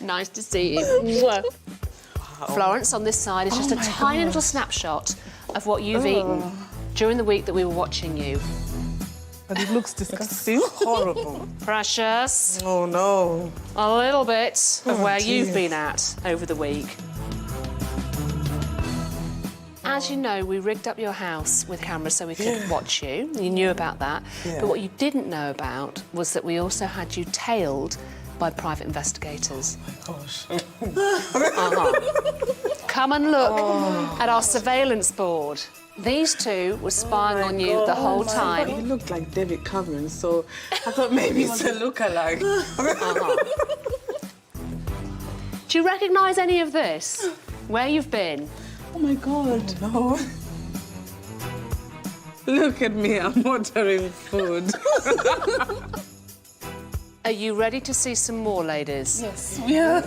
Nice to see you. Wow. Florence, on this side, is just a tiny little snapshot of what you've eaten during the week that we were watching you. But it looks disgusting. It's horrible. Precious. Oh, no. A little bit of where you've been at over the week. As you know, we rigged up your house with cameras so we could watch you. You knew about that. Yeah. But what you didn't know about was that we also had you tailed by private investigators. Oh, my gosh. Come and look at our surveillance board. These two were spying on you the whole time. He looked like David Cameron, so I thought maybe it's a lookalike. Do you recognise any of this? Where you've been? Oh, my God. No. Look at me, I'm ordering food. Are you ready to see some more, ladies? Yes, we are.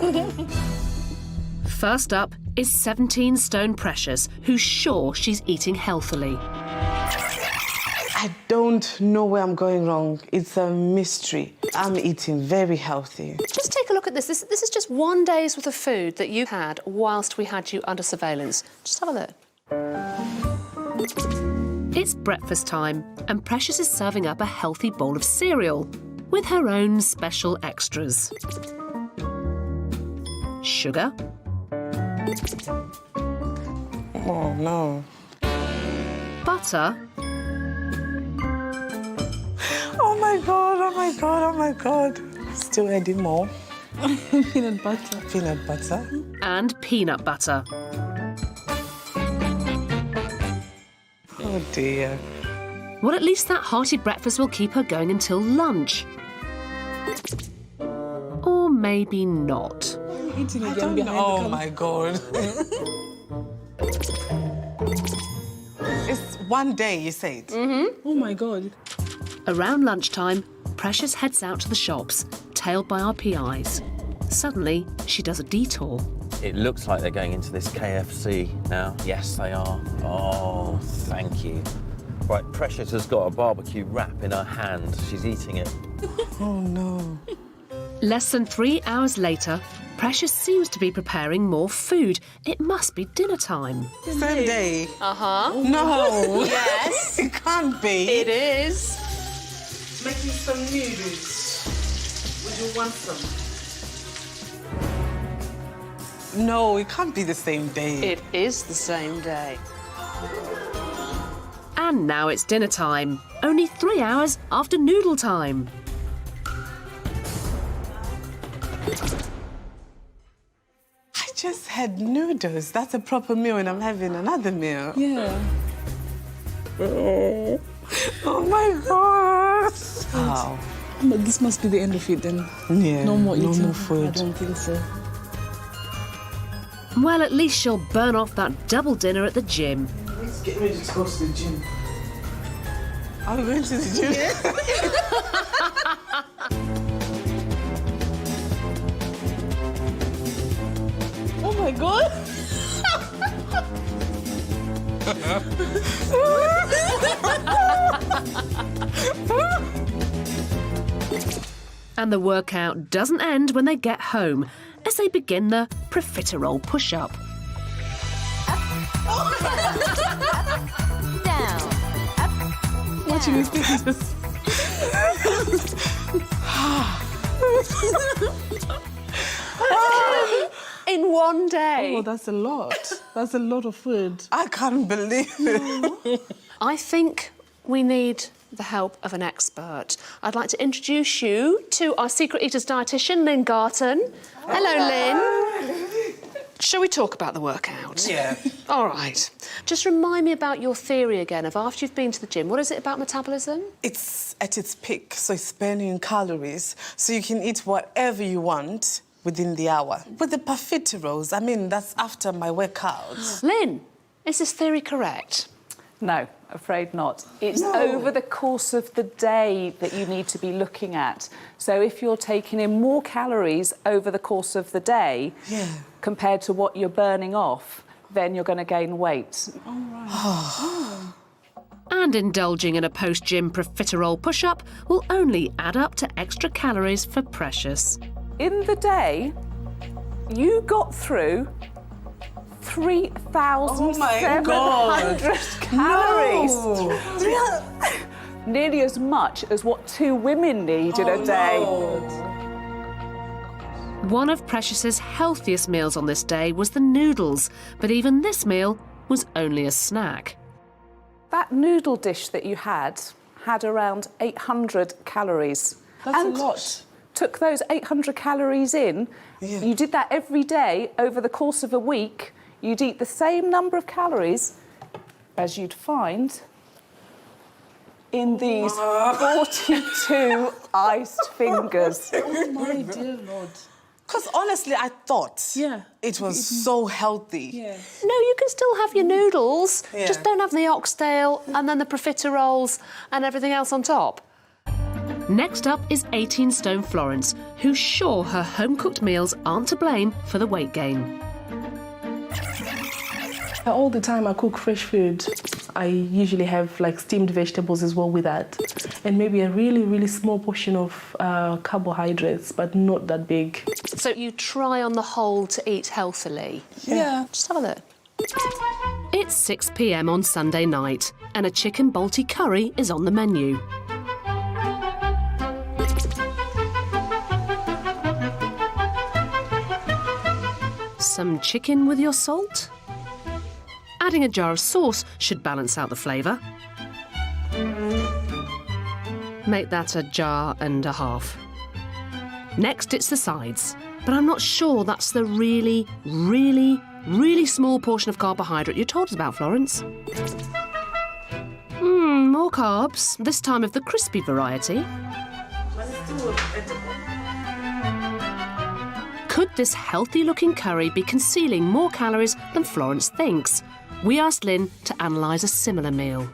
First up is 17-stone Precious, who's sure she's eating healthily. I don't know where I'm going wrong. It's a mystery. I'm eating very healthy. Just take a look at this. This is just 1 day's worth of food that you had whilst we had you under surveillance. Just have a look. It's breakfast time, and Precious is serving up a healthy bowl of cereal with her own special extras. Sugar. Oh, no. Butter. Oh, my God, oh, my God, oh, my God. Still adding more. Peanut butter. Peanut butter. And peanut butter. Oh, dear. Well, at least that hearty breakfast will keep her going until lunch. Or maybe not. Eating again behind oh, my God. It's 1 day, you said? Mm-hmm. Oh, my God. Around lunchtime, Precious heads out to the shops, tailed by our PIs. Suddenly, she does a detour. It looks like they're going into this KFC now. Yes, they are. Oh, thank you. Right, Precious has got a barbecue wrap in her hand. She's eating it. Oh, no. Less than 3 hours later, Precious seems to be preparing more food. It must be dinner time. Same day? Uh-huh. No. Yes. It can't be. It is. Making some noodles. Would you want some? No, it can't be the same day. It is the same day. And now it's dinner time. Only 3 hours after noodle time. I just had noodles. That's a proper meal, and I'm having another meal. Yeah. Oh, my God. Wow. But this must be the end of it then. Yeah. No more eating. No more food. I don't think so. Well, at least she'll burn off that double dinner at the gym. Let's get ready to go to the gym. Are we going to the gym? Oh my God! And the workout doesn't end when they get home, as they begin the profiterole push-up. Down. Up. Watching his pictures. In 1 day. Oh, that's a lot. That's a lot of food. I can't believe it. I think we need the help of an expert. I'd like to introduce you to our Secret Eaters dietitian, Lynn Garton. Hello, Lynn. Shall we talk about the workout? Yeah. All right. Just remind me about your theory again of after you've been to the gym. What is it about metabolism? It's at its peak, so it's burning calories, so you can eat whatever you want within the hour. With the profiteroles, I mean, that's after my workout. Lynn, is this theory correct? No, afraid not. It's over the course of the day that you need to be looking at. So if you're taking in more calories over the course of the day compared to what you're burning off, then you're going to gain weight. All right. And indulging in a post-gym profiterole push-up will only add up to extra calories for Precious. In the day, you got through 3,700 calories. Nearly as much as what 2 women need in a day. One of Precious's healthiest meals on this day was the noodles, but even this meal was only a snack. That noodle dish that you had around 800 calories. That's a lot. Took those 800 calories in. Yeah. You did that every day over the course of a week. You'd eat the same number of calories as you'd find in these 42 iced fingers. Oh, my dear Lord. Because honestly, I thought it was so healthy. Yeah. No, you can still have your noodles, Yeah. just don't have the oxtail and then the profiteroles and everything else on top. Next up is 18-stone Florence, who's sure her home-cooked meals aren't to blame for the weight gain. All the time I cook fresh food. I usually have like steamed vegetables as well with that. And maybe a really, really small portion of carbohydrates, but not that big. So you try on the whole to eat healthily. Yeah. Just have a look. It's 6 p.m. on Sunday night, and a chicken balti curry is on the menu. Some chicken with your salt? Adding a jar of sauce should balance out the flavour. Make that a jar and a half. Next, it's the sides. But I'm not sure that's the really, really, really small portion of carbohydrate you told us about, Florence. More carbs, this time of the crispy variety. Could this healthy-looking curry be concealing more calories than Florence thinks? We asked Lynn to analyse a similar meal.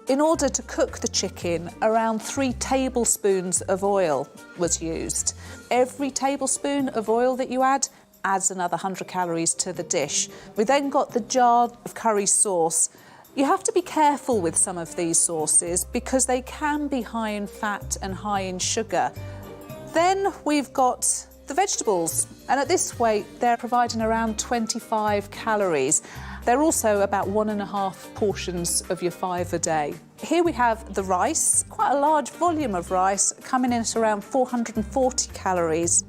In order to cook the chicken, around 3 tablespoons of oil was used. Every tablespoon of oil that you add adds another 100 calories to the dish. We then got the jar of curry sauce. You have to be careful with some of these sauces because they can be high in fat and high in sugar. Then we've got the vegetables, and at this weight they're providing around 25 calories. They're also about 1.5 portions of your 5 a day. Here we have the rice, quite a large volume of rice, coming in at around 440 calories.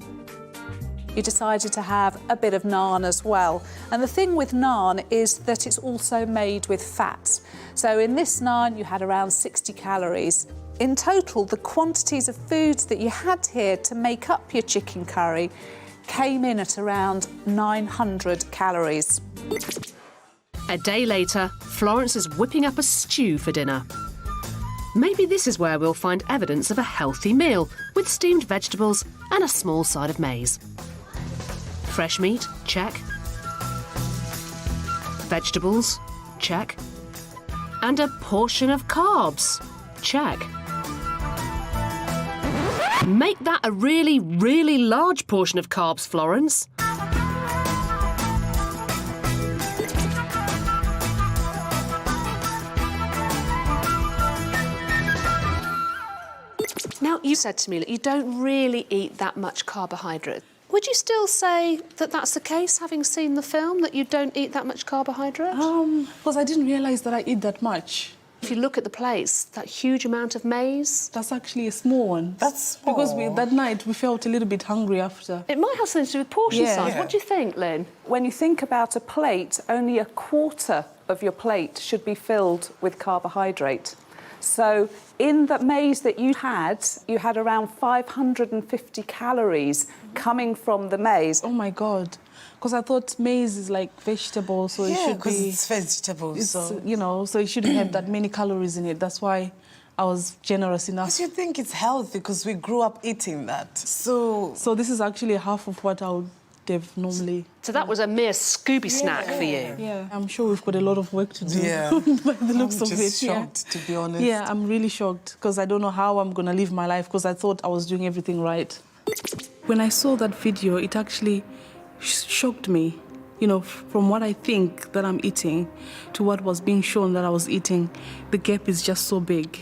You decided to have a bit of naan as well. And the thing with naan is that it's also made with fat. So in this naan, you had around 60 calories. In total, the quantities of foods that you had here to make up your chicken curry came in at around 900 calories. A day later, Florence is whipping up a stew for dinner. Maybe this is where we'll find evidence of a healthy meal, with steamed vegetables and a small side of maize. Fresh meat, check. Vegetables, check. And a portion of carbs, check. Make that a really, really large portion of carbs, Florence. Now, you said to me that you don't really eat that much carbohydrate. Would you still say that that's the case, having seen the film, that you don't eat that much carbohydrate? Because I didn't realise that I eat that much. If you look at the plates, that huge amount of maize. That's actually a small one. That's small. Because that night we felt a little bit hungry after. It might have something to do with portion Yeah. size. Yeah. What do you think, Lynn? When you think about a plate, only a quarter of your plate should be filled with carbohydrate. So in the maize that you had around 550 calories coming from the maize. Oh my God. Because I thought maize is like vegetable, so it should because be... it's vegetables. It's, So. you know, so it shouldn't have that many calories in it. That's why I was generous enough. But you think it's healthy because we grew up eating that. So So this is actually half of what I would have normally... So that was a mere Scooby snack for you. Yeah, I'm sure we've got a lot of work to do Yeah. by the looks I'm of just it. shocked, to be honest. Yeah, I'm really shocked because I don't know how I'm going to live my life because I thought I was doing everything right. When I saw that video, it actually shocked me. you know, from what I think that I'm eating to what was being shown that I was eating, the gap is just so big.